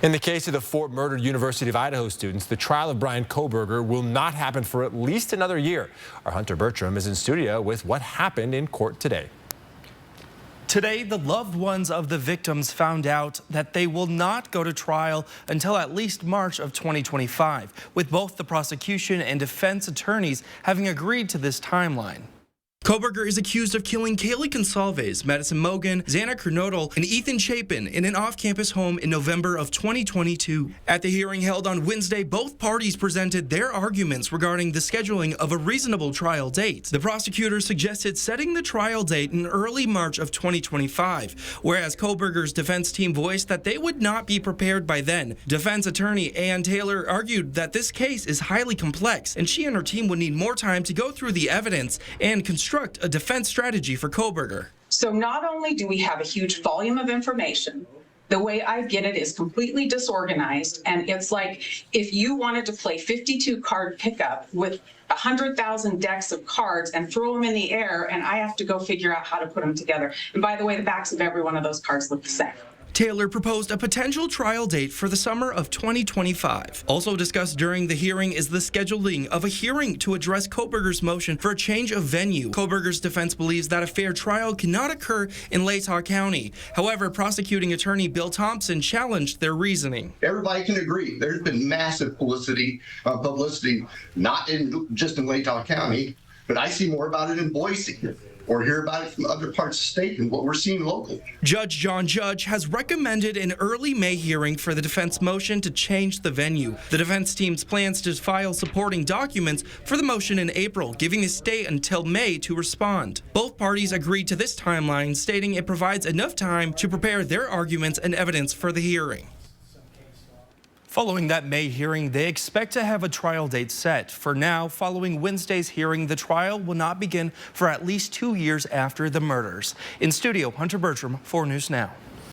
In the case of the 4 murdered University of Idaho students, the trial of Bryan Kohberger will not happen for at least another year. Our Hunter Bertram is in studio with what happened in court today. Today, the loved ones of the victims found out that they will not go to trial until at least March of 2025, with both the prosecution and defense attorneys having agreed to this timeline. Kohberger is accused of killing Kaylee Goncalves, Madison Mogen, Xana Kernodle, and Ethan Chapin in an off-campus home in November of 2022. At the hearing held on Wednesday, both parties presented their arguments regarding the scheduling of a reasonable trial date. The prosecutor suggested setting the trial date in early March of 2025, whereas Kohberger's defense team voiced that they would not be prepared by then. Defense attorney Ann Taylor argued that this case is highly complex, and she and her team would need more time to go through the evidence and construct a defense strategy for Kohberger. So not only do we have a huge volume of information, the way I get it is completely disorganized, and it's like if you wanted to play 52 card pickup with 100,000 decks of cards and throw them in the air, and I have to go figure out how to put them together. And by the way, the backs of every one of those cards look the same. Taylor proposed a potential trial date for the summer of 2025. Also discussed during the hearing is the scheduling of a hearing to address Kohberger's motion for a change of venue. Kohberger's defense believes that a fair trial cannot occur in Latah County. However, prosecuting attorney Bill Thompson challenged their reasoning. Everybody can agree there's been massive publicity, not just in Latah County, but I see more about it in Boise, or hear about it from other parts of the state and what we're seeing locally. Judge John Judge has recommended an early May hearing for the defense motion to change the venue. The defense team's plans to file supporting documents for the motion in April, giving the state until May to respond. Both parties agreed to this timeline, stating it provides enough time to prepare their arguments and evidence for the hearing. Following that May hearing, they expect to have a trial date set. For now, following Wednesday's hearing, the trial will not begin for at least 2 years after the murders. In studio, Hunter Bertram, 4 News Now.